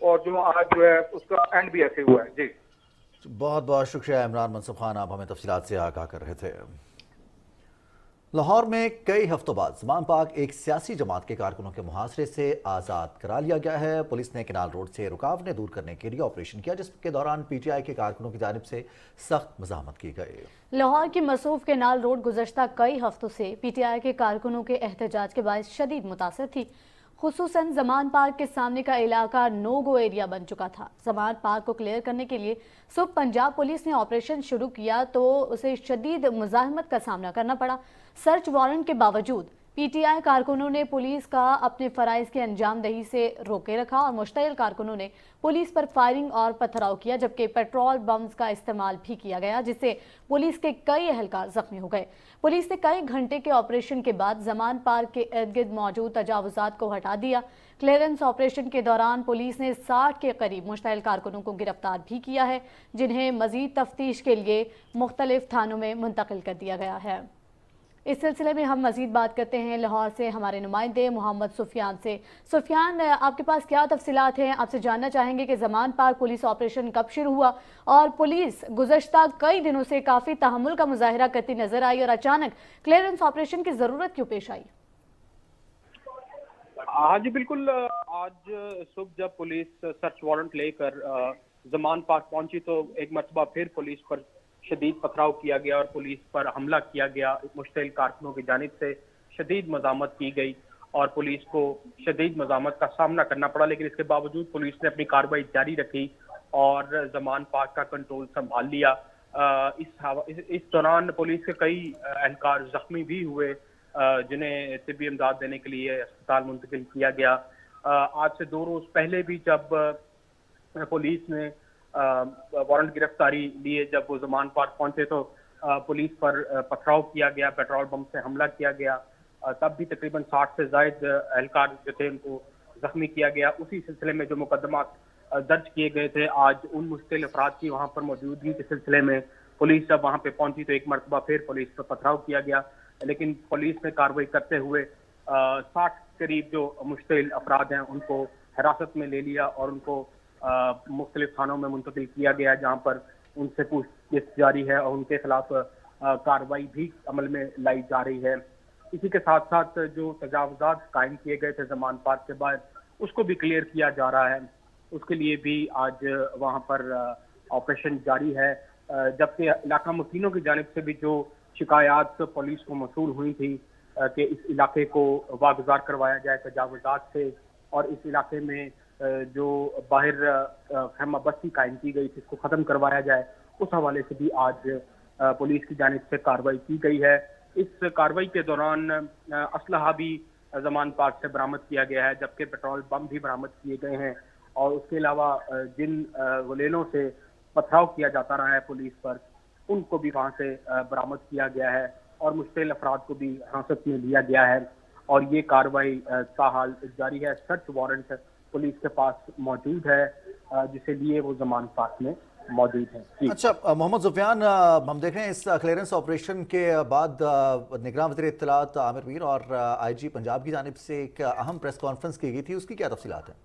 اور جو آج جو ہے اس کا اینڈ بھی ایسے ہوا ہے. جی بہت بہت شکریہ عمران منصف خان، آپ ہمیں تفصیلات سے آگاہ کر رہے تھے۔ لاہور میں کئی ہفتوں بعد زمان پاک ایک سیاسی جماعت کے کارکنوں کے محاصرے سے آزاد کرا لیا گیا ہے۔ پولیس نے کنال روڈ سے رکاوٹیں دور کرنے کے لیے آپریشن کیا، جس کے دوران پی ٹی آئی کے کارکنوں کی جانب سے سخت مزاحمت کی گئی۔ لاہور کی مصروف کنال روڈ گزشتہ کئی ہفتوں سے پی ٹی آئی کے کارکنوں کے احتجاج کے باعث شدید متاثر تھی، خصوصاً زمان پارک کے سامنے کا علاقہ نو گو ایریا بن چکا تھا۔ زمان پارک کو کلیئر کرنے کے لیے صبح پنجاب پولیس نے آپریشن شروع کیا تو اسے شدید مزاحمت کا سامنا کرنا پڑا۔ سرچ وارنٹ کے باوجود پی ٹی آئی کارکنوں نے پولیس کا اپنے فرائض کی انجام دہی سے روکے رکھا اور مشتعل کارکنوں نے پولیس پر فائرنگ اور پتھراؤ کیا، جبکہ پیٹرول بمز کا استعمال بھی کیا گیا، جس سے پولیس کے کئی اہلکار زخمی ہو گئے۔ پولیس نے کئی گھنٹے کے آپریشن کے بعد زمان پارک کے ارد گرد موجود تجاوزات کو ہٹا دیا۔ کلیئرنس آپریشن کے دوران پولیس نے 60 کے قریب مشتعل کارکنوں کو گرفتار بھی کیا ہے، جنہیں مزید تفتیش کے لیے مختلف تھانوں میں منتقل کر دیا گیا ہے۔ اس سلسلے میں ہم مزید بات کرتے ہیں لاہور سے ہمارے نمائندے محمد سفیان سے۔ سفیان، آپ کے پاس کیا تفصیلات ہیں؟ آپ سے جاننا چاہیں گے کہ زمان پارک پولیس آپریشن کب شروع ہوا اور پولیس گزشتہ کئی دنوں سے کافی تحمل کا مظاہرہ کرتی نظر آئی اور اچانک کلیئرنس آپریشن کی ضرورت کیوں پیش آئی؟ ہاں جی بالکل، آج صبح جب پولیس سرچ وارنٹ لے کر زمان پارک پہنچی تو ایک مرتبہ پھر پولیس پر شدید پتھراؤ کیا گیا اور پولیس پر حملہ کیا گیا۔ مشتعل کارکنوں کی جانب سے شدید مزاحمت کی گئی اور پولیس کو شدید مزاحمت کا سامنا کرنا پڑا، لیکن اس کے باوجود پولیس نے اپنی کارروائی جاری رکھی اور زمان پارک کا کنٹرول سنبھال لیا۔ اس دوران پولیس کے کئی اہلکار زخمی بھی ہوئے، جنہیں طبی امداد دینے کے لیے اسپتال منتقل کیا گیا۔ آج سے 2 روز پہلے بھی جب پولیس نے وارنٹ گرفتاری لیے، جب وہ زمان پارک پہنچے تو پولیس پر پتھراؤ کیا گیا، پیٹرول بم سے حملہ کیا گیا، تب بھی تقریباً 60 سے زائد اہلکار جو تھے ان کو زخمی کیا گیا۔ اسی سلسلے میں جو مقدمات درج کیے گئے تھے، آج ان مشتعل افراد کی وہاں پر موجودگی کے سلسلے میں پولیس جب وہاں پہ پہنچی تو ایک مرتبہ پھر پولیس پر پتھراؤ کیا گیا، لیکن پولیس نے کارروائی کرتے ہوئے 60 قریب جو مشتعل افراد ہیں ان کو حراست میں لے لیا اور ان کو مختلف تھانوں میں منتقل کیا گیا، جہاں پر ان سے پوچھ گچھ جاری ہے اور ان کے خلاف کارروائی بھی عمل میں لائی جا رہی ہے۔ اسی کے ساتھ ساتھ جو تجاوزات قائم کیے گئے تھے زمان پارک کے بعد، اس کو بھی کلیئر کیا جا رہا ہے، اس کے لیے بھی آج وہاں پر آپریشن جاری ہے، جبکہ علاقہ مکینوں کی جانب سے بھی جو شکایات پولیس کو موصول ہوئی تھی کہ اس علاقے کو واگزار کروایا جائے تجاوزات سے اور اس علاقے میں جو باہر خیمہ بستی قائم کی گئی تھی اس کو ختم کروایا جائے، اس حوالے سے بھی آج پولیس کی جانب سے کارروائی کی گئی ہے۔ اس کارروائی کے دوران اسلحہ بھی زمان پارک سے برآمد کیا گیا ہے، جبکہ پیٹرول بم بھی برآمد کیے گئے ہیں اور اس کے علاوہ جن گلیلوں سے پتھراؤ کیا جاتا رہا ہے پولیس پر، ان کو بھی وہاں سے برآمد کیا گیا ہے اور مشتعل افراد کو بھی حراست میں لیا گیا ہے اور یہ کارروائی تاحال جاری ہے۔ سرچ وارنٹ پولیس کے پاس موجود ہے جسے لیے وہ زمان پارک میں موجود ہیں۔ اچھا محمد سفیان، ہم دیکھ رہے ہیں اس کلیئرنس آپریشن کے بعد نگراں وزیر اطلاعات عامر میر اور آئی جی پنجاب کی جانب سے ایک اہم پریس کانفرنس کی گئی تھی، اس کی کیا تفصیلات ہیں؟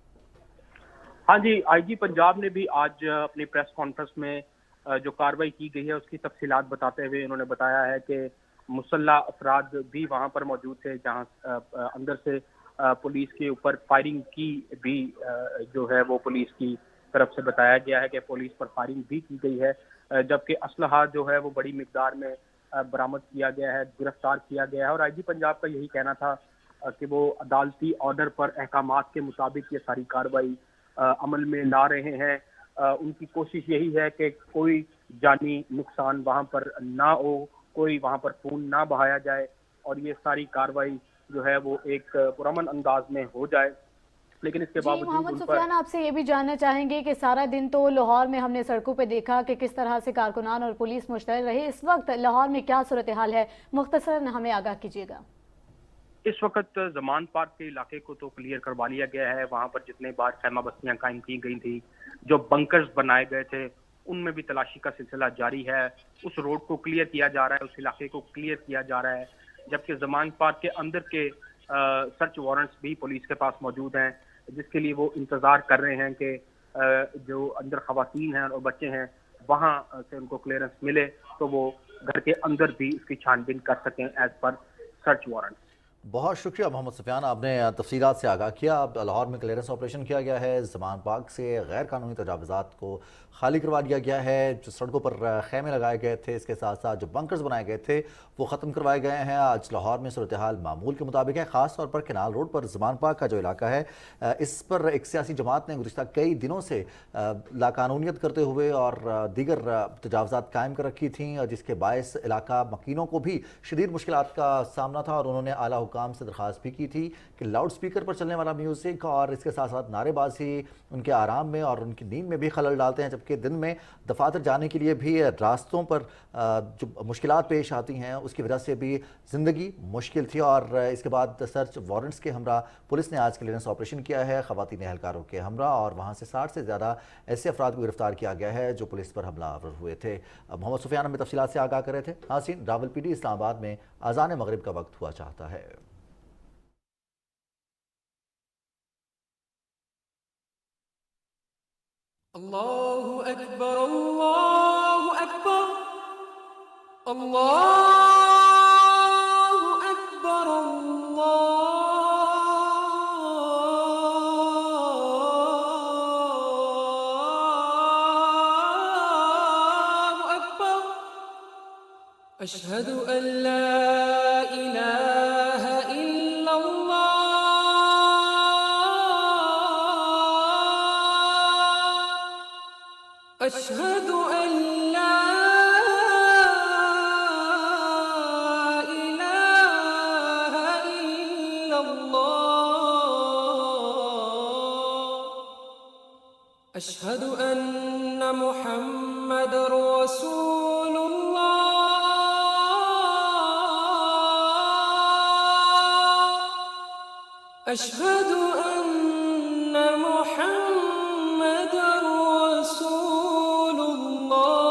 ہاں جی، آئی جی پنجاب نے بھی آج اپنی پریس کانفرنس میں جو کارروائی کی گئی ہے اس کی تفصیلات بتاتے ہوئے انہوں نے بتایا ہے کہ مسلح افراد بھی وہاں پر موجود تھے، جہاں اندر سے پولیس کے اوپر فائرنگ کی بھی جو ہے وہ پولیس کی طرف سے بتایا گیا ہے کہ پولیس پر فائرنگ بھی کی گئی ہے، جبکہ اسلحہ جو ہے وہ بڑی مقدار میں برآمد کیا گیا ہے، گرفتار کیا گیا ہے اور آئی جی پنجاب کا یہی کہنا تھا کہ وہ عدالتی آرڈر پر احکامات کے مطابق یہ ساری کارروائی عمل میں لا رہے ہیں۔ ان کی کوشش یہی ہے کہ کوئی جانی نقصان وہاں پر نہ ہو، کوئی وہاں پر خون نہ بہایا جائے اور یہ ساری کارروائی جو ہے وہ ایک پرامن انداز میں ہو جائے، لیکن اس کے باوجود محمد سفیان، آپ سے یہ بھی جاننا چاہیں گے کہ سارا دن تو لاہور میں ہم نے سڑکوں پہ دیکھا کہ کس طرح سے کارکنان اور پولیس مشتعل رہے، اس وقت لاہور میں کیا صورتحال ہے؟ مختصراً ہمیں آگاہ کیجیے گا۔ اس وقت زمان پارک کے علاقے کو تو کلیئر کروا لیا گیا ہے، وہاں پر جتنے بار خیمہ بستیاں قائم کی گئی تھی، جو بنکرز بنائے گئے تھے، ان میں بھی تلاشی کا سلسلہ جاری ہے، اس روڈ کو کلیئر کیا جا رہا ہے، اس علاقے کو کلیئر کیا جا رہا ہے، جبکہ زمان پارک کے اندر کے سرچ وارنٹس بھی پولیس کے پاس موجود ہیں، جس کے لیے وہ انتظار کر رہے ہیں کہ جو اندر خواتین ہیں اور بچے ہیں وہاں سے ان کو کلیئرنس ملے تو وہ گھر کے اندر بھی اس کی چھان بین کر سکیں ایز پر سرچ وارنٹ۔ بہت شکریہ محمد سفیان، آپ نے تفصیلات سے آگاہ کیا۔ اب لاہور میں کلیئرنس آپریشن کیا گیا ہے، زمان پارک سے غیر قانونی تجاوزات کو خالی کروا دیا گیا ہے، جو سڑکوں پر خیمے لگائے گئے تھے، اس کے ساتھ ساتھ جو بنکرز بنائے گئے تھے وہ ختم کروائے گئے ہیں۔ آج لاہور میں صورتحال معمول کے مطابق ہے، خاص طور پر کینال روڈ پر زمان پارک کا جو علاقہ ہے اس پر ایک سیاسی جماعت نے گزشتہ کئی دنوں سے لاقانونیت کرتے ہوئے اور دیگر تجاوزات قائم کر رکھی تھیں، جس کے باعث علاقہ مکینوں کو بھی شدید مشکلات کا سامنا تھا، اور انہوں نے اعلیٰ حکام سے درخواست بھی کی تھی کہ لاؤڈ سپیکر پر چلنے والا میوزک اور اس کے ساتھ ساتھ نعرے بازی ان کے آرام میں اور ان کی نیند میں بھی خلل ڈالتے ہیں، جبکہ دن میں دفاتر جانے کے لیے بھی راستوں پر جو مشکلات پیش آتی ہیں اس کی وجہ سے بھی زندگی مشکل تھی۔ اور اس کے بعد سرچ وارنٹس کے ہمراہ پولیس نے آج کلیئرنس آپریشن کیا ہے خواتین اہلکاروں کے ہمراہ، اور وہاں سے 60 سے زیادہ ایسے افراد کو گرفتار کیا گیا ہے جو پولیس پر حملہ آور ہوئے تھے۔ محمد سفیان ہمیں تفصیلات سے آگاہ کر رہے تھے۔ ناظرین، راولپنڈی اسلام آباد میں اذان مغرب کا وقت ہوا چاہتا ہے۔ اللہ اکبر اللہ اکبر اللہ اکبر اللہ اکبر اشہد ان لا الہ الا اللہ اشہد ان لا الہ الا اللہ اشہد ان محمد رسول اللہ اشہد ان محمد رسول اللہ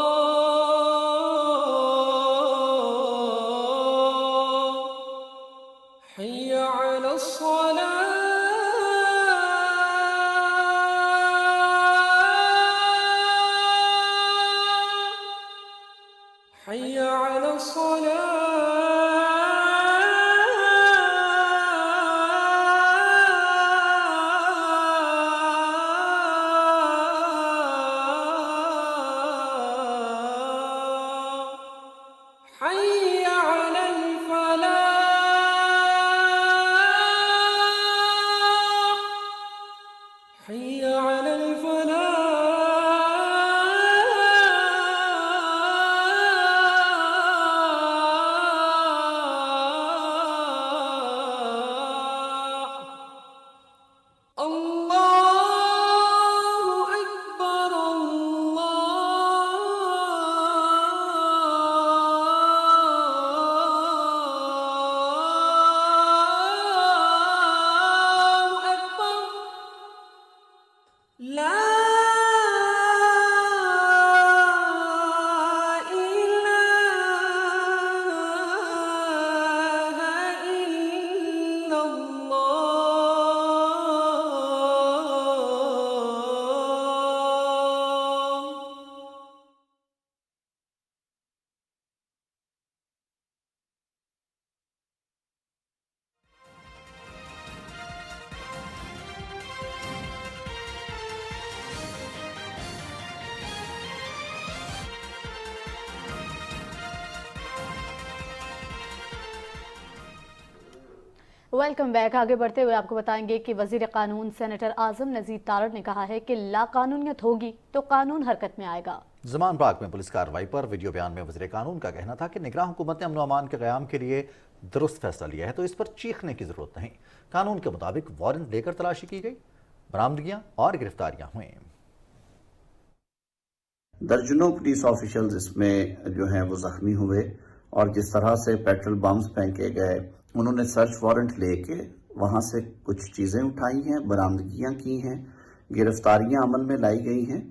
حی علی الصلاة حی علی الصلاة حي على الفلاح حي على الفلاح اللہ اکبر اللہ اکبر لا الہ الا اللہ ویلکم بیک۔ آگے بڑھتے ہوئے آپ کو بتائیں گے کہ وزیر قانون سینیٹر اعظم نذیر تارڑ نے کہا ہے کہ لا قانونیت ہوگی تو قانون حرکت میں آئے گا۔ زمان پارک میں پولیس کارروائی پر ویڈیو بیان میں وزیر قانون کا کہنا تھا کہ نگراں حکومت نے امن و امان کے قیام کے لیے درست فیصلہ لیا ہے تو اس پر چیخنے کی ضرورت نہیں، قانون کے مطابق وارنٹ لے کر تلاشی کی گئی، برآمدگیاں اور گرفتاریاں ہوئیں۔ درجنوں پولیس آفیشلز اس میں جو ہیں وہ زخمی ہوئے، اور جس طرح سے پیٹرول بمز پھینکے گئے، انہوں نے سرچ وارنٹ لے کے وہاں سے کچھ چیزیں اٹھائی ہیں، برآمدگیاں کی ہیں، گرفتاریاں عمل میں لائی گئی ہیں،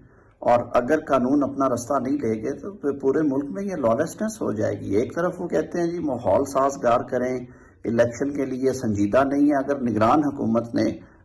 اور اگر قانون اپنا رستہ نہیں لے گئے تو پھر پورے ملک میں یہ لالسنس ہو جائے گی۔ ایک طرف وہ کہتے ہیں جی ماحول سازگار کریں، الیکشن کے لیے سنجیدہ نہیں ہے، اگر نگران حکومت نے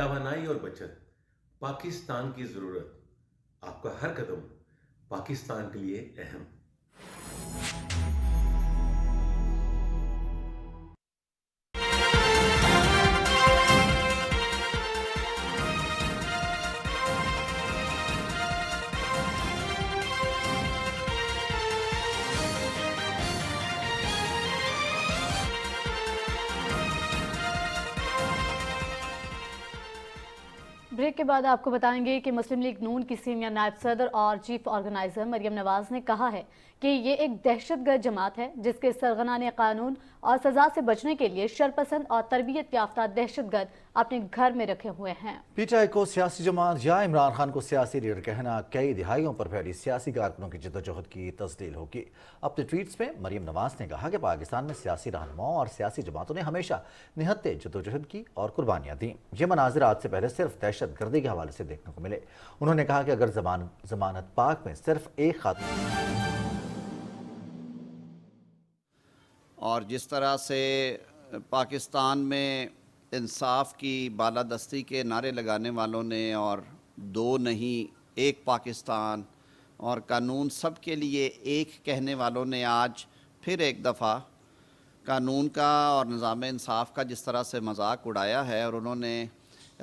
توانائی اور بچت، پاکستان کی ضرورت، آپ کا ہر قدم پاکستان کے لیے اہم۔ بریک کے بعد آپ کو بتائیں گے کہ مسلم لیگ نون کی سینئر نائب صدر اور چیف آرگنائزر مریم نواز نے کہا ہے کہ یہ ایک دہشت گرد جماعت ہے جس کے سرغنان قانون اور سزا سے بچنے کے لیے شرپسند اور تربیت یافتہ دہشت گرد اپنے گھر میں رکھے ہوئے ہیں۔ پی ٹی آئی کو سیاسی جماعت یا عمران خان کو سیاسی لیڈر کہنا کئی دہائیوں پر پھیلی سیاسی کارکنوں کی جدوجہد کی تسلیل ہوگی۔ اپنے ٹویٹس میں مریم نواز نے کہا کہ پاکستان میں سیاسی رہنماؤں اور سیاسی جماعتوں نے ہمیشہ نہتے جدوجہد کی اور قربانیاں دیں۔ یہ مناظر آج سے پہلے صرف دہشت گردی کے حوالے سے دیکھنے کو ملے۔ انہوں نے کہا کہ اگر ضمانت پاک میں صرف ایک خاتون اور جس طرح سے پاکستان میں انصاف کی بالادستی کے نعرے لگانے والوں نے اور دو نہیں ایک پاکستان اور قانون سب کے لیے ایک کہنے والوں نے آج پھر ایک دفعہ قانون کا اور نظام انصاف کا جس طرح سے مذاق اڑایا ہے، اور انہوں نے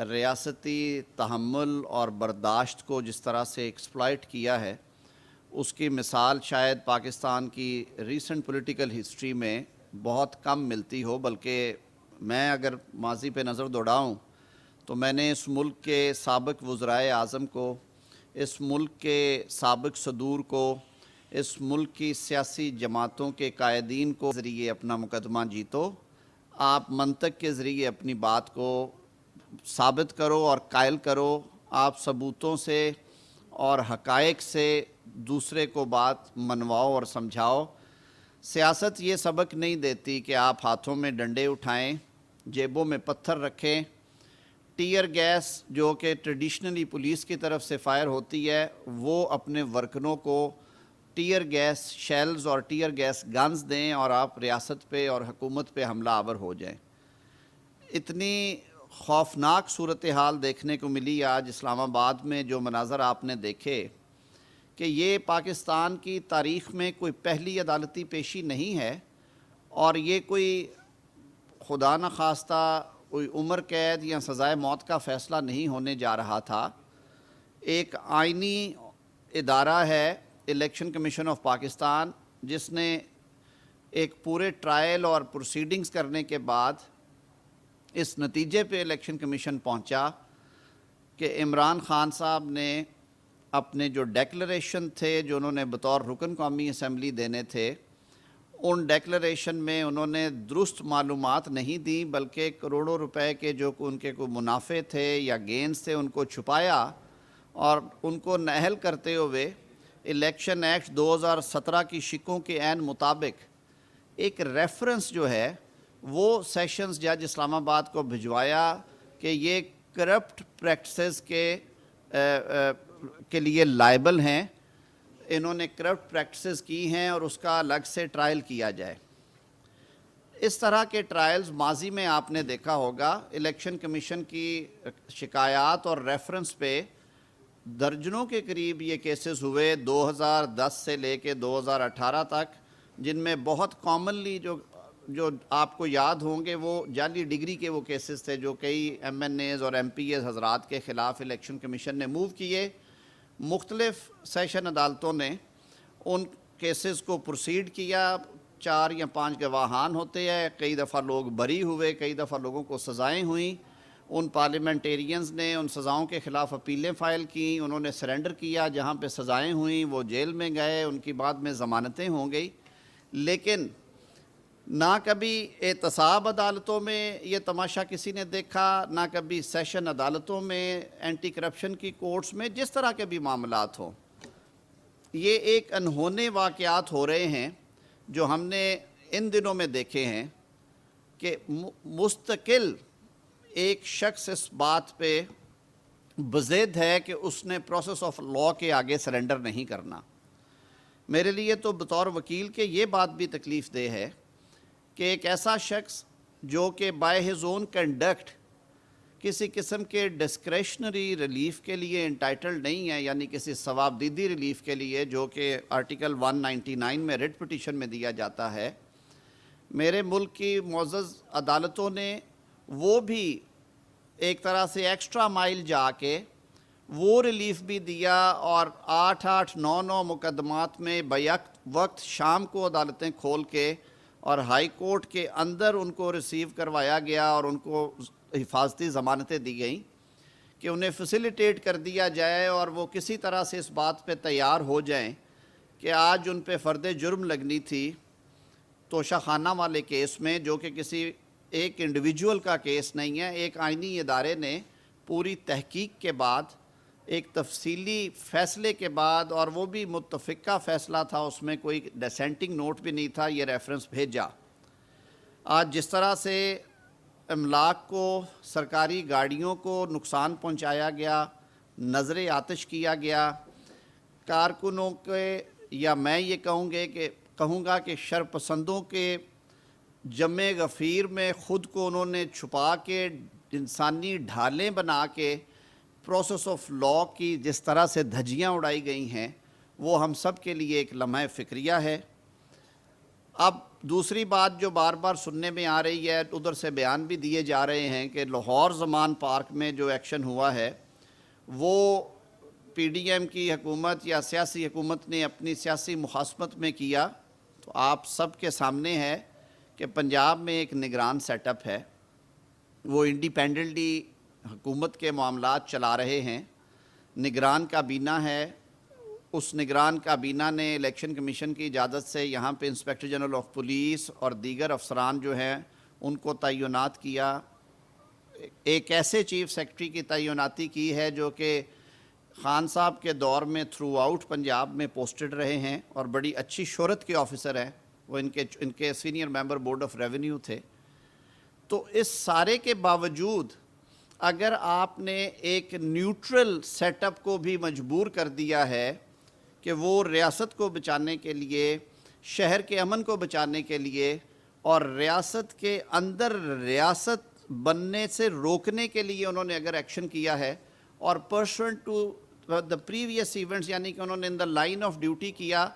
ریاستی تحمل اور برداشت کو جس طرح سے ایکسپلائٹ کیا ہے، اس کی مثال شاید پاکستان کی ریسنٹ پولیٹیکل ہسٹری میں بہت کم ملتی ہو۔ بلکہ میں اگر ماضی پہ نظر دوڑاؤں تو میں نے اس ملک کے سابق وزرائے اعظم کو، اس ملک کے سابق صدور کو، اس ملک کی سیاسی جماعتوں کے قائدین کو ذریعے اپنا مقدمہ جیتو، آپ منطق کے ذریعے اپنی بات کو ثابت کرو اور قائل کرو، آپ ثبوتوں سے اور حقائق سے دوسرے کو بات منواؤ اور سمجھاؤ۔ سیاست یہ سبق نہیں دیتی کہ آپ ہاتھوں میں ڈنڈے اٹھائیں، جیبوں میں پتھر رکھیں۔ ٹیئر گیس جو کہ ٹریڈیشنلی پولیس کی طرف سے فائر ہوتی ہے، وہ اپنے ورکنوں کو ٹیئر گیس شیلز اور ٹیئر گیس گنز دیں اور آپ ریاست پہ اور حکومت پہ حملہ آور ہو جائیں۔ اتنی خوفناک صورتحال دیکھنے کو ملی آج اسلام آباد میں، جو مناظر آپ نے دیکھے کہ یہ پاکستان کی تاریخ میں کوئی پہلی عدالتی پیشی نہیں ہے، اور یہ کوئی خدا نخواستہ کوئی عمر قید یا سزائے موت کا فیصلہ نہیں ہونے جا رہا تھا۔ ایک آئینی ادارہ ہے الیکشن کمیشن آف پاکستان، جس نے ایک پورے ٹرائل اور پروسیڈنگز کرنے کے بعد اس نتیجے پہ الیکشن کمیشن پہنچا کہ عمران خان صاحب نے اپنے جو ڈیکلریشن تھے جو انہوں نے بطور رکن قومی اسمبلی دینے تھے، ان ڈیکلریشن میں انہوں نے درست معلومات نہیں دیں، بلکہ کروڑوں روپے کے جو ان کے کوئی منافع تھے یا گینز تھے ان کو چھپایا، اور ان کو نااہل کرتے ہوئے الیکشن ایکٹ 2017 کی شکوں کے عین مطابق ایک ریفرنس جو ہے وہ سیشنز جج اسلام آباد کو بھجوایا کہ یہ کرپٹ پریکٹسز کے لیے لائبل ہیں، انہوں نے کرپٹ پریکٹسز کی ہیں اور اس کا الگ سے ٹرائل کیا جائے۔ اس طرح کے ٹرائلز ماضی میں آپ نے دیکھا ہوگا، الیکشن کمیشن کی شکایات اور ریفرنس پہ درجنوں کے قریب یہ کیسز ہوئے 2010 سے لے کے 2018 تک، جن میں بہت کامنلی جو آپ کو یاد ہوں گے وہ جعلی ڈگری کے وہ کیسز تھے جو کئی ایم این ایز اور ایم پی ایز حضرات کے خلاف الیکشن کمیشن نے موو کیے۔ مختلف سیشن عدالتوں نے ان کیسز کو پروسیڈ کیا، 4 یا 5 گواہان ہوتے ہیں، کئی دفعہ لوگ بری ہوئے، کئی دفعہ لوگوں کو سزائیں ہوئیں۔ ان پارلیمنٹیرینز نے ان سزاؤں کے خلاف اپیلیں فائل کیں، انہوں نے سرنڈر کیا، جہاں پہ سزائیں ہوئیں وہ جیل میں گئے، ان کی بعد میں ضمانتیں ہو گئی۔ لیکن نہ کبھی احتساب عدالتوں میں یہ تماشا کسی نے دیکھا، نہ کبھی سیشن عدالتوں میں، اینٹی کرپشن کی کورٹس میں، جس طرح کے بھی معاملات ہوں۔ یہ ایک انہونے واقعات ہو رہے ہیں جو ہم نے ان دنوں میں دیکھے ہیں کہ مستقل ایک شخص اس بات پہ بضد ہے کہ اس نے پروسیس آف لاء کے آگے سرنڈر نہیں کرنا۔ میرے لیے تو بطور وکیل کے یہ بات بھی تکلیف دہ ہے کہ ایک ایسا شخص جو کہ بائی ہز اون کنڈکٹ کسی قسم کے ڈسکریشنری ریلیف کے لیے انٹائٹلڈ نہیں ہے، یعنی کسی ثوابدیدی ریلیف کے لیے جو کہ آرٹیکل 199 میں ریٹ پٹیشن میں دیا جاتا ہے۔ میرے ملک کی معزز عدالتوں نے وہ بھی ایک طرح سے ایکسٹرا مائل جا کے وہ ریلیف بھی دیا، اور 8-9 مقدمات میں بیک وقت شام کو عدالتیں کھول کے اور ہائی کورٹ کے اندر ان کو ریسیو کروایا گیا اور ان کو حفاظتی ضمانتیں دی گئیں کہ انہیں فیسیلیٹیٹ کر دیا جائے اور وہ کسی طرح سے اس بات پہ تیار ہو جائیں کہ آج ان پہ فرد جرم لگنی تھی توشہ خانہ والے کیس میں، جو کہ کسی ایک انڈیویجول کا کیس نہیں ہے۔ ایک آئینی ادارے نے پوری تحقیق کے بعد، ایک تفصیلی فیصلے کے بعد، اور وہ بھی متفقہ فیصلہ تھا، اس میں کوئی ڈیسینٹنگ نوٹ بھی نہیں تھا، یہ ریفرنس بھیجا۔ آج جس طرح سے املاک کو، سرکاری گاڑیوں کو نقصان پہنچایا گیا، نظر آتش کیا گیا، کارکنوں کے، یا میں یہ کہوں گا کہ شرپسندوں کے جمع غفیر میں خود کو انہوں نے چھپا کے انسانی ڈھالیں بنا کے پروسیس آف لاء کی جس طرح سے دھجیاں اڑائی گئی ہیں، وہ ہم سب کے لیے ایک لمحہ فکریہ ہے۔ اب دوسری بات جو بار بار سننے میں آ رہی ہے، ادھر سے بیان بھی دیے جا رہے ہیں کہ لاہور زمان پارک میں جو ایکشن ہوا ہے وہ پی ڈی ایم کی حکومت یا سیاسی حکومت نے اپنی سیاسی مخاصمت میں کیا۔ تو آپ سب کے سامنے ہے کہ پنجاب میں ایک نگران سیٹ اپ ہے، وہ انڈیپینڈنٹلی حکومت کے معاملات چلا رہے ہیں، نگران کابینہ ہے۔ اس نگران کابینہ نے الیکشن کمیشن کی اجازت سے یہاں پہ انسپیکٹر جنرل آف پولیس اور دیگر افسران جو ہیں ان کو تعینات کیا۔ ایک ایسے چیف سیکرٹری کی تعیناتی کی ہے جو کہ خان صاحب کے دور میں تھرو آؤٹ پنجاب میں پوسٹڈ رہے ہیں اور بڑی اچھی شہرت کے آفیسر ہیں، وہ ان کے senior member board of revenue تھے۔ تو اس سارے کے باوجود اگر آپ نے ایک نیوٹرل سیٹ اپ کو بھی مجبور کر دیا ہے کہ وہ ریاست کو بچانے کے لیے، شہر کے امن کو بچانے کے لیے، اور ریاست کے اندر ریاست بننے سے روکنے کے لیے انہوں نے اگر ایکشن کیا ہے، اور pursuant to the previous events, یعنی کہ انہوں نے in the line of duty کیا،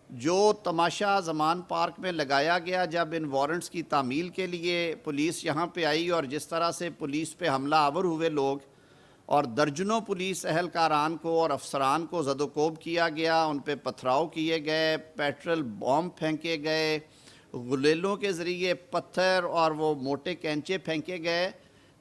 جو تماشا زمان پارک میں لگایا گیا جب ان وارنٹس کی تعمیل کے لیے پولیس یہاں پہ آئی، اور جس طرح سے پولیس پہ حملہ آور ہوئے لوگ اور درجنوں پولیس اہلکاران کو اور افسران کو زد و کوب کیا گیا، ان پہ پتھراؤ کیے گئے، پیٹرول بومب پھینکے گئے، غلیلوں کے ذریعے پتھر اور وہ موٹے کینچے پھینکے گئے،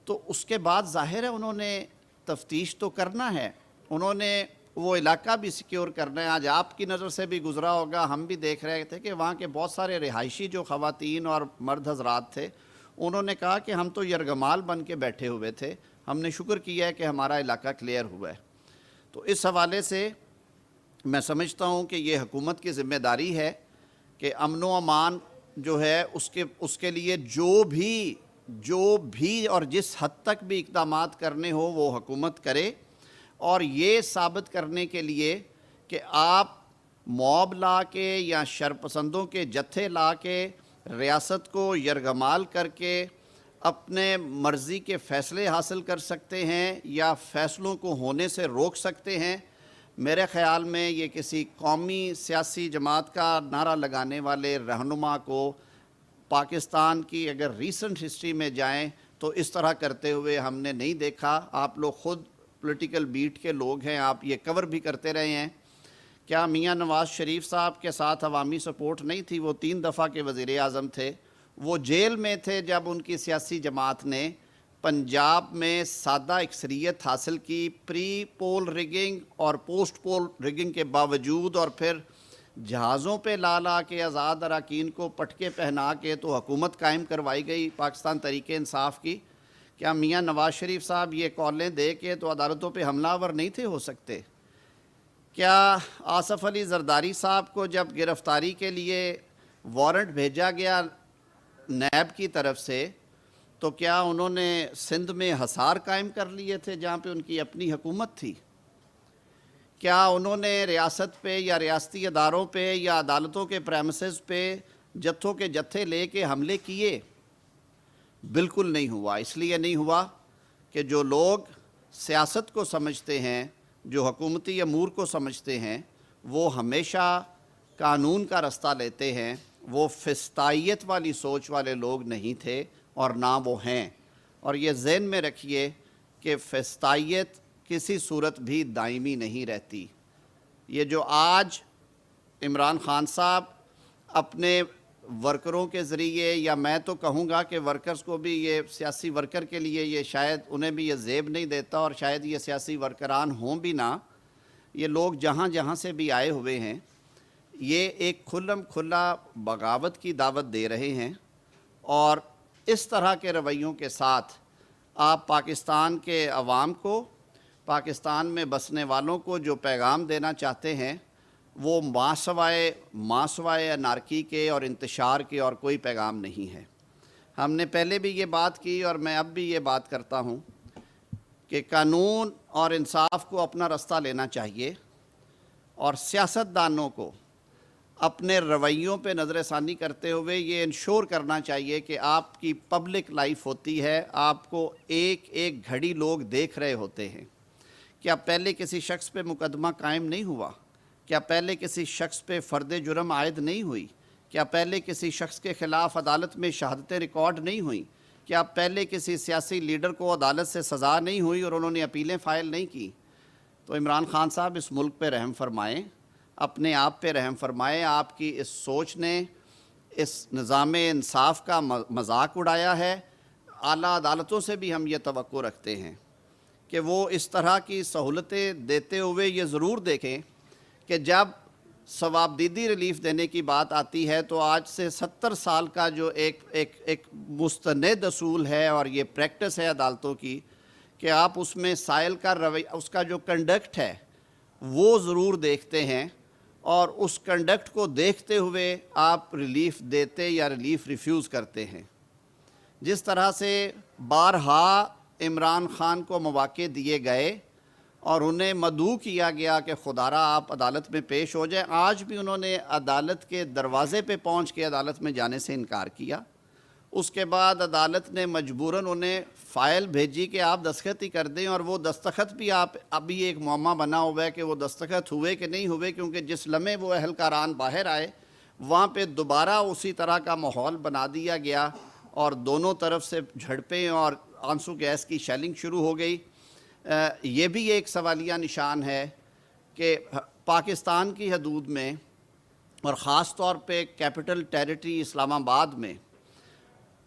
تو اس کے بعد ظاہر ہے انہوں نے تفتیش تو کرنا ہے، انہوں نے وہ علاقہ بھی سیکیور کرنا ہے۔ آج آپ کی نظر سے بھی گزرا ہوگا، ہم بھی دیکھ رہے تھے کہ وہاں کے بہت سارے رہائشی جو خواتین اور مرد حضرات تھے، انہوں نے کہا کہ ہم تو یرغمال بن کے بیٹھے ہوئے تھے، ہم نے شکر کیا ہے کہ ہمارا علاقہ کلیئر ہوا ہے۔ تو اس حوالے سے میں سمجھتا ہوں کہ یہ حکومت کی ذمہ داری ہے کہ امن و امان جو ہے اس کے لیے جو بھی اور جس حد تک بھی اقدامات کرنے ہو وہ حکومت کرے، اور یہ ثابت کرنے کے لیے کہ آپ موب لا کے یا شرپسندوں کے جتھے لا کے ریاست کو یرغمال کر کے اپنے مرضی کے فیصلے حاصل کر سکتے ہیں یا فیصلوں کو ہونے سے روک سکتے ہیں، میرے خیال میں یہ کسی قومی سیاسی جماعت کا نعرہ لگانے والے رہنما کو پاکستان کی اگر ریسنٹ ہسٹری میں جائیں تو اس طرح کرتے ہوئے ہم نے نہیں دیکھا۔ آپ لوگ خود پولیٹیکل بیٹ کے لوگ ہیں، آپ یہ کور بھی کرتے رہے ہیں۔ کیا میاں نواز شریف صاحب کے ساتھ عوامی سپورٹ نہیں تھی؟ وہ 3 دفعہ کے وزیر اعظم تھے، وہ جیل میں تھے جب ان کی سیاسی جماعت نے پنجاب میں سادہ اکثریت حاصل کی، پری پول ریگنگ اور پوسٹ پول ریگنگ کے باوجود، اور پھر جہازوں پہ لا کے آزاد اراکین کو پٹکے پہنا کے تو حکومت قائم کروائی گئی پاکستان تحریک انصاف کی۔ کیا میاں نواز شریف صاحب یہ کالیں دے کے تو عدالتوں پہ حملہ آور نہیں تھے ہو سکتے؟ کیا آصف علی زرداری صاحب کو جب گرفتاری کے لیے وارنٹ بھیجا گیا نیب کی طرف سے تو کیا انہوں نے سندھ میں حصار قائم کر لیے تھے جہاں پہ ان کی اپنی حکومت تھی؟ کیا انہوں نے ریاست پہ یا ریاستی اداروں پہ یا عدالتوں کے پریمسز پہ جتھوں کے جتھے لے کے حملے کیے؟ بالکل نہیں ہوا۔ اس لیے نہیں ہوا کہ جو لوگ سیاست کو سمجھتے ہیں، جو حکومتی امور کو سمجھتے ہیں، وہ ہمیشہ قانون کا رستہ لیتے ہیں. وہ فسطائیت والی سوچ والے لوگ نہیں تھے اور نہ وہ ہیں. اور یہ ذہن میں رکھیے کہ فسطائیت کسی صورت بھی دائمی نہیں رہتی. یہ جو آج عمران خان صاحب اپنے ورکروں کے ذریعے، یا میں تو کہوں گا کہ ورکرز کو بھی، یہ سیاسی ورکر کے لیے یہ شاید انہیں بھی یہ زیب نہیں دیتا، اور شاید یہ سیاسی ورکران ہوں بھی نہ، یہ لوگ جہاں جہاں سے بھی آئے ہوئے ہیں، یہ ایک کھلم کھلا بغاوت کی دعوت دے رہے ہیں. اور اس طرح کے رویوں کے ساتھ آپ پاکستان کے عوام کو، پاکستان میں بسنے والوں کو جو پیغام دینا چاہتے ہیں، وہ ماسوائے انارکی کے اور انتشار کے اور کوئی پیغام نہیں ہے. ہم نے پہلے بھی یہ بات کی اور میں اب بھی یہ بات کرتا ہوں کہ قانون اور انصاف کو اپنا رستہ لینا چاہیے، اور سیاستدانوں کو اپنے رویوں پہ نظر ثانی کرتے ہوئے یہ انشور کرنا چاہیے کہ آپ کی پبلک لائف ہوتی ہے، آپ کو ایک ایک گھڑی لوگ دیکھ رہے ہوتے ہیں. کیا پہلے کسی شخص پہ مقدمہ قائم نہیں ہوا؟ کیا پہلے کسی شخص پہ فرد جرم عائد نہیں ہوئی؟ کیا پہلے کسی شخص کے خلاف عدالت میں شہادتیں ریکارڈ نہیں ہوئیں؟ کیا پہلے کسی سیاسی لیڈر کو عدالت سے سزا نہیں ہوئی اور انہوں نے اپیلیں فائل نہیں کی؟ تو عمران خان صاحب اس ملک پہ رحم فرمائیں، اپنے آپ پہ رحم فرمائیں. آپ کی اس سوچ نے اس نظام انصاف کا مذاق اڑایا ہے. اعلیٰ عدالتوں سے بھی ہم یہ توقع رکھتے ہیں کہ وہ اس طرح کی سہولتیں دیتے ہوئے یہ ضرور دیکھیں کہ جب ثوابدیدی ریلیف دینے کی بات آتی ہے تو آج سے 70 سال کا جو ایک مستند اصول ہے اور یہ پریکٹس ہے عدالتوں کی کہ آپ اس میں سائل کا رویہ، اس کا جو کنڈکٹ ہے وہ ضرور دیکھتے ہیں، اور اس کنڈکٹ کو دیکھتے ہوئے آپ ریلیف دیتے یا ریلیف ریفیوز کرتے ہیں. جس طرح سے بارہا عمران خان کو مواقع دیے گئے اور انہیں مدعو کیا گیا کہ خدارا آپ عدالت میں پیش ہو جائیں، آج بھی انہوں نے عدالت کے دروازے پہ پہنچ کے عدالت میں جانے سے انکار کیا. اس کے بعد عدالت نے مجبوراً انہیں فائل بھیجی کہ آپ دستخط ہی کر دیں، اور وہ دستخط بھی آپ ابھی ایک معمہ بنا ہوا ہے کہ وہ دستخط ہوئے کہ نہیں ہوئے، کیونکہ جس لمحے وہ اہلکاران باہر آئے وہاں پہ دوبارہ اسی طرح کا ماحول بنا دیا گیا اور دونوں طرف سے جھڑپیں اور آنسو گیس کی شیلنگ شروع ہو گئی. یہ بھی ایک سوالیہ نشان ہے کہ پاکستان کی حدود میں اور خاص طور پہ کیپٹل ٹیریٹری اسلام آباد میں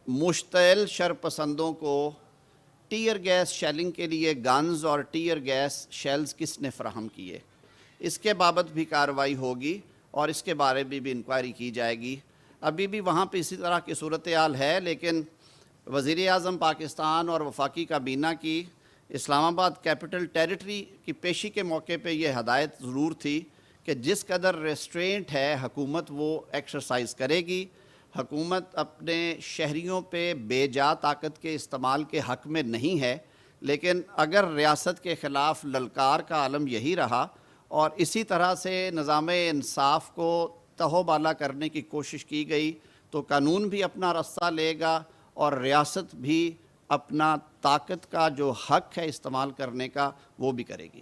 مشتعل شرپسندوں کو ٹیئر گیس شیلنگ کے لیے گنز اور ٹیئر گیس شیلز کس نے فراہم کیے، اس کے بابت بھی کارروائی ہوگی اور اس کے بارے میں بھی انکوائری کی جائے گی. ابھی بھی وہاں پہ اسی طرح کی صورتحال ہے، لیکن وزیر اعظم پاکستان اور وفاقی کابینہ کی اسلام آباد کیپٹل ٹیریٹری کی پیشی کے موقع پہ یہ ہدایت ضرور تھی کہ جس قدر ریسٹرینٹ ہے حکومت وہ ایکسرسائز کرے گی. حکومت اپنے شہریوں پہ بے جا طاقت کے استعمال کے حق میں نہیں ہے، لیکن اگر ریاست کے خلاف للکار کا عالم یہی رہا اور اسی طرح سے نظام انصاف کو تہو بالا کرنے کی کوشش کی گئی تو قانون بھی اپنا رستہ لے گا اور ریاست بھی اپنا طاقت کا جو حق ہے استعمال کرنے کا وہ بھی کرے گی.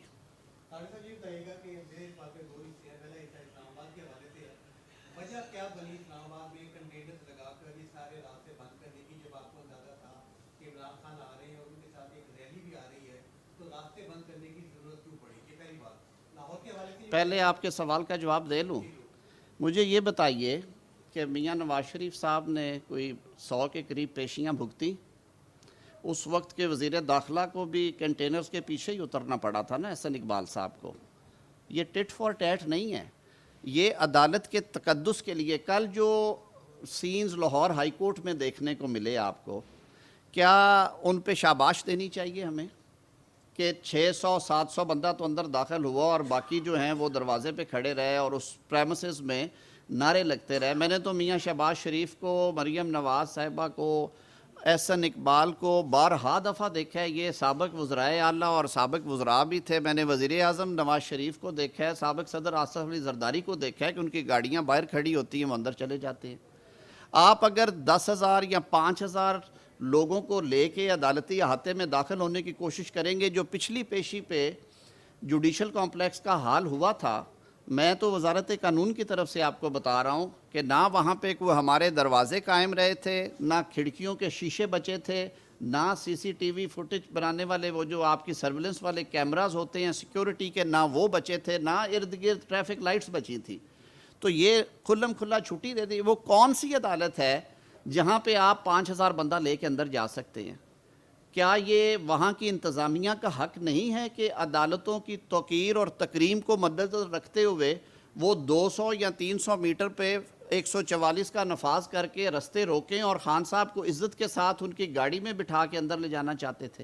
پہلے آپ کے سوال کا جواب دے لوں. مجھے یہ بتائیے کہ میاں نواز شریف صاحب نے کوئی 100 کے قریب پیشیاں بھگتی، اس وقت کے وزیر داخلہ کو بھی کنٹینرز کے پیچھے ہی اترنا پڑا تھا نا احسن اقبال صاحب کو. یہ ٹٹ فار ٹیٹ نہیں ہے، یہ عدالت کے تقدس کے لیے. کل جو سینز لاہور ہائی کورٹ میں دیکھنے کو ملے آپ کو، کیا ان پہ شاباش دینی چاہیے ہمیں کہ 600-700 بندہ تو اندر داخل ہوا اور باقی جو ہیں وہ دروازے پہ کھڑے رہے اور اس پریمسز میں نعرے لگتے رہے. میں نے تو میاں شہباز شریف کو، مریم نواز صاحبہ کو، احسن اقبال کو بارہا دفعہ دیکھا ہے. یہ سابق وزرائے اعلیٰ اور سابق وزراء بھی تھے. میں نے وزیر اعظم نواز شریف کو دیکھا ہے، سابق صدر آصف علی زرداری کو دیکھا ہے کہ ان کی گاڑیاں باہر کھڑی ہوتی ہیں، وہ اندر چلے جاتے ہیں. آپ اگر 10,000 یا 5,000 لوگوں کو لے کے عدالتی احاطے میں داخل ہونے کی کوشش کریں گے. جو پچھلی پیشی پہ جوڈیشل کمپلیکس کا حال ہوا تھا، میں تو وزارت قانون کی طرف سے آپ کو بتا رہا ہوں کہ نہ وہاں پہ کوئی ہمارے دروازے قائم رہے تھے، نہ کھڑکیوں کے شیشے بچے تھے، نہ سی سی ٹی وی فوٹیج بنانے والے وہ جو آپ کی سرویلنس والے کیمراز ہوتے ہیں سیکیورٹی کے، نہ وہ بچے تھے، نہ ارد گرد ٹریفک لائٹس بچی تھی. تو یہ کھلم کھلا چھٹی دے دی. وہ کون سی عدالت ہے جہاں پہ آپ 5,000 بندہ لے کے اندر جا سکتے ہیں؟ کیا یہ وہاں کی انتظامیہ کا حق نہیں ہے کہ عدالتوں کی توقیر اور تکریم کو مدنظر رکھتے ہوئے وہ 200 یا 300 میٹر پہ 144 کا نفاذ کر کے رستے روکیں اور خان صاحب کو عزت کے ساتھ ان کی گاڑی میں بٹھا کے اندر لے جانا چاہتے تھے؟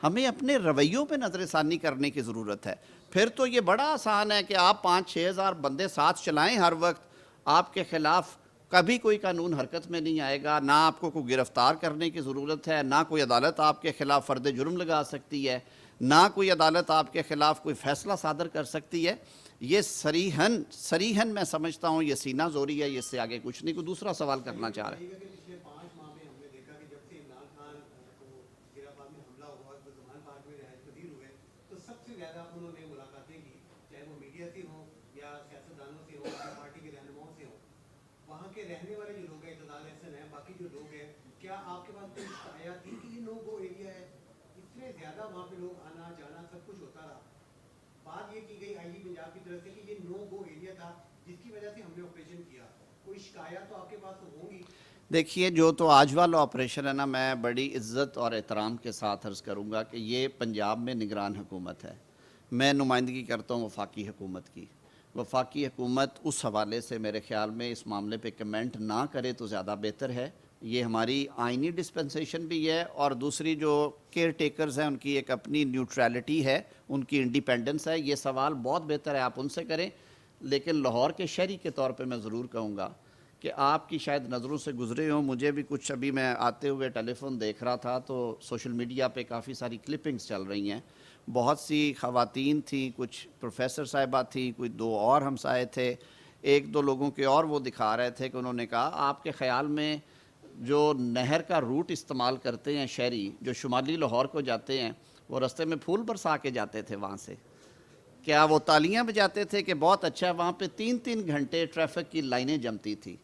ہمیں اپنے رویوں پہ نظر ثانی کرنے کی ضرورت ہے. پھر تو یہ بڑا آسان ہے کہ آپ 5-6 ہزار بندے ساتھ چلائیں ہر وقت، آپ کے خلاف کبھی کوئی قانون حرکت میں نہیں آئے گا، نہ آپ کو کوئی گرفتار کرنے کی ضرورت ہے، نہ کوئی عدالت آپ کے خلاف فرد جرم لگا سکتی ہے، نہ کوئی عدالت آپ کے خلاف کوئی فیصلہ صادر کر سکتی ہے. یہ صریحاً میں سمجھتا ہوں یہ سینہ زوری ہے، یہ اس سے آگے کچھ نہیں. کوئی دوسرا سوال کرنا چاہ رہے ہیں؟ پچھلے 5 ماہ میں ہم نے دیکھا کہ جب سے عمران خان کو ڈیرہ پاک میں حملہ ہوا اور زمان پاک میں رہائش پذیر ہوئے تو سب سے زیادہ انہوں نے ملاقاتیں کی، چاہے وہ میڈیا سے ہوں یا سیاستدانوں سے ہوں یا پارٹی کے رہنماؤں سے ہوں. وہاں کے رہنے والے جو لوگ ہیں، اعتدال احسن ہیں، باقی جو لوگ ہیں، کیا آپ کے پاس کوئی شکایت تھی کہ یہ نو گو ایریا ہے؟ اتنے زیادہ وہاں پہ لوگ آنا جانا سب کچھ ہوتا رہا. بات یہ کی گئی آئی جی پنجاب کی طرف سے کہ یہ نو گو ایریا تھا جس کی وجہ سے ہم نے آپریشن کیا. کوئی شکایت تو آپ کے پاس ہوں گی؟ دیکھیے، جو تو آج والا آپریشن ہے نا، میں بڑی عزت اور احترام کے ساتھ عرض کروں گا کہ یہ پنجاب میں نگران حکومت ہے. میں نمائندگی کرتا ہوں وفاقی حکومت کی. وفاقی حکومت اس حوالے سے میرے خیال میں اس معاملے پہ کمنٹ نہ کرے تو زیادہ بہتر ہے. یہ ہماری آئینی ڈسپنسیشن بھی ہے، اور دوسری جو کیئر ٹیکرز ہیں ان کی ایک اپنی نیوٹرالٹی ہے، ان کی انڈیپینڈنس ہے. یہ سوال بہت بہتر ہے آپ ان سے کریں. لیکن لاہور کے شہری کے طور پہ میں ضرور کہوں گا کہ آپ کی شاید نظروں سے گزرے ہوں. مجھے بھی کچھ ابھی میں آتے ہوئے ٹیلی فون دیکھ رہا تھا تو سوشل میڈیا پہ کافی ساری کلپنگز چل رہی ہیں. بہت سی خواتین تھیں، کچھ پروفیسر صاحبہ تھیں، کوئی 2 اور ہمسائے تھے. 1-2 لوگوں کے اور وہ دکھا رہے تھے کہ انہوں نے کہا آپ کے خیال میں جو نہر کا روٹ استعمال کرتے ہیں شہری جو شمالی لاہور کو جاتے ہیں، وہ رستے میں پھول برسا کے جاتے تھے وہاں سے، کیا وہ تالیاں بجاتے تھے کہ بہت اچھا ہے؟ وہاں پہ 3-3 گھنٹے ٹریفک کی لائنیں جمتی تھی.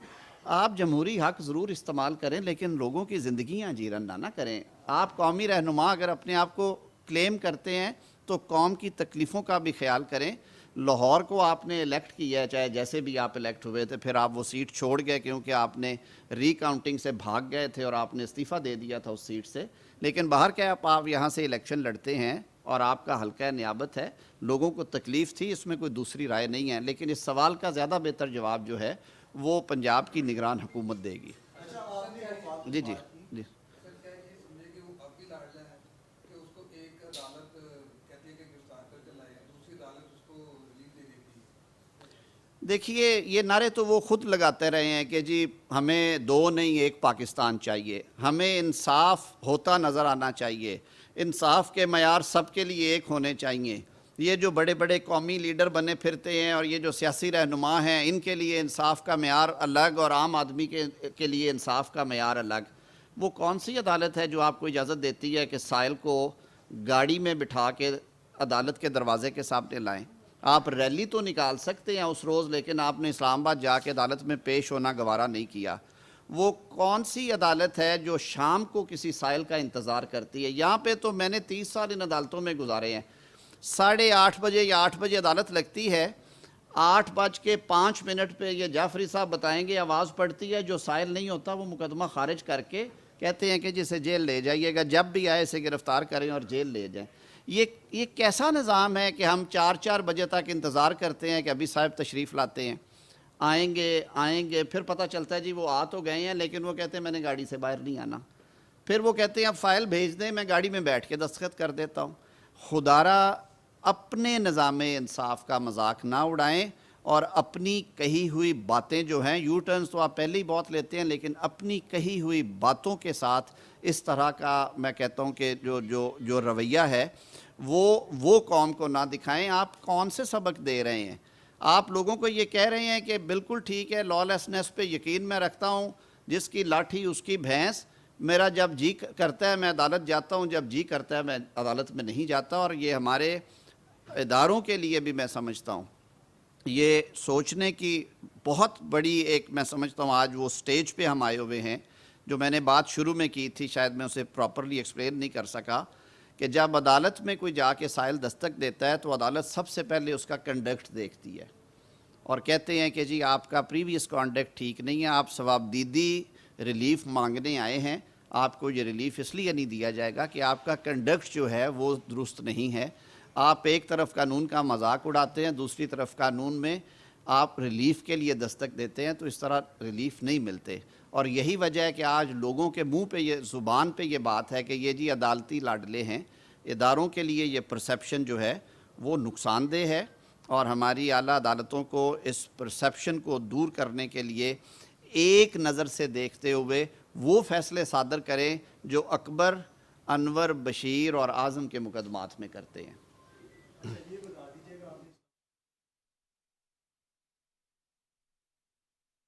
آپ جمہوری حق ضرور استعمال کریں لیکن لوگوں کی زندگیاں جیرن نہ کریں. آپ قومی رہنما اگر اپنے آپ کو کلیم کرتے ہیں تو قوم کی تکلیفوں کا بھی خیال کریں. لاہور کو آپ نے الیکٹ کیا ہے، چاہے جیسے بھی آپ الیکٹ ہوئے تھے، پھر آپ وہ سیٹ چھوڑ گئے کیونکہ آپ نے ری کاؤنٹنگ سے بھاگ گئے تھے اور آپ نے استعفیٰ دے دیا تھا اس سیٹ سے. لیکن باہر کیا آپ یہاں سے الیکشن لڑتے ہیں اور آپ کا حلقہ نیابت ہے، لوگوں کو تکلیف تھی، اس میں کوئی دوسری رائے نہیں ہے. لیکن اس سوال کا زیادہ بہتر جواب جو ہے وہ پنجاب کی نگران حکومت دے گی. جی جی جی. دیکھیے، یہ نعرے تو وہ خود لگاتے رہے ہیں کہ جی ہمیں 2 نہیں 1 پاکستان چاہیے، ہمیں انصاف ہوتا نظر آنا چاہیے، انصاف کے معیار سب کے لیے ایک ہونے چاہیے. یہ جو بڑے بڑے قومی لیڈر بنے پھرتے ہیں اور یہ جو سیاسی رہنما ہیں، ان کے لیے انصاف کا معیار الگ اور عام آدمی کے لیے انصاف کا معیار الگ. وہ کون سی عدالت ہے جو آپ کو اجازت دیتی ہے کہ سائل کو گاڑی میں بٹھا کے عدالت کے دروازے کے سامنے لائیں؟ آپ ریلی تو نکال سکتے ہیں اس روز، لیکن آپ نے اسلام آباد جا کے عدالت میں پیش ہونا گوارا نہیں کیا. وہ کون سی عدالت ہے جو شام کو کسی سائل کا انتظار کرتی ہے؟ یہاں پہ تو میں نے 30 سال ان عدالتوں میں گزارے ہیں. 8:30 بجے یا 8 بجے عدالت لگتی ہے، 8:05 پہ یہ جعفری صاحب بتائیں گے آواز پڑتی ہے، جو سائل نہیں ہوتا وہ مقدمہ خارج کر کے کہتے ہیں کہ جسے جیل لے جائیے گا، جب بھی آئے اسے گرفتار کریں اور جیل لے جائیں. یہ کیسا نظام ہے کہ ہم 4 بجے تک انتظار کرتے ہیں کہ ابھی صاحب تشریف لاتے ہیں، آئیں گے، پھر پتہ چلتا ہے جی وہ آ تو گئے ہیں لیکن وہ کہتے ہیں میں نے گاڑی سے باہر نہیں آنا. پھر وہ کہتے ہیں اب فائل بھیج دیں، میں گاڑی میں بیٹھ کے دستخط کر دیتا ہوں. خدارا اپنے نظام انصاف کا مذاق نہ اڑائیں اور اپنی کہی ہوئی باتیں جو ہیں، یو ٹرنز تو آپ پہلے ہی بہت لیتے ہیں، لیکن اپنی کہی ہوئی باتوں کے ساتھ اس طرح کا میں کہتا ہوں کہ جو رویہ ہے وہ قوم کو نہ دکھائیں. آپ کون سے سبق دے رہے ہیں؟ آپ لوگوں کو یہ کہہ رہے ہیں کہ بالکل ٹھیک ہے، لا لیسنس پہ یقین میں رکھتا ہوں، جس کی لاٹھی اس کی بھینس، میرا جب جی کرتا ہے میں عدالت جاتا ہوں، جب جی کرتا ہے میں عدالت میں نہیں جاتا. اور یہ ہمارے اداروں کے لیے بھی میں سمجھتا ہوں یہ سوچنے کی بہت بڑی ایک میں سمجھتا ہوں آج وہ سٹیج پہ ہم آئے ہوئے ہیں. جو میں نے بات شروع میں کی تھی شاید میں اسے پراپرلی ایکسپلین نہیں کر سکا کہ جب عدالت میں کوئی جا کے سائل دستک دیتا ہے تو عدالت سب سے پہلے اس کا کنڈکٹ دیکھتی ہے اور کہتے ہیں کہ جی آپ کا پریویس کانڈکٹ ٹھیک نہیں ہے، آپ ثوابدیدی ریلیف مانگنے آئے ہیں، آپ کو یہ ریلیف اس لیے نہیں دیا جائے گا کہ آپ کا کنڈکٹ جو ہے وہ درست نہیں ہے. آپ ایک طرف قانون کا مذاق اڑاتے ہیں، دوسری طرف قانون میں آپ ریلیف کے لیے دستک دیتے ہیں، تو اس طرح ریلیف نہیں ملتے. اور یہی وجہ ہے کہ آج لوگوں کے منہ پہ یہ زبان پہ یہ بات ہے کہ یہ جی عدالتی لاڈلے ہیں. اداروں کے لیے یہ پرسیپشن جو ہے وہ نقصان دہ ہے اور ہماری اعلیٰ عدالتوں کو اس پرسیپشن کو دور کرنے کے لیے ایک نظر سے دیکھتے ہوئے وہ فیصلے صادر کریں جو اکبر، انور، بشیر اور اعظم کے مقدمات میں کرتے ہیں.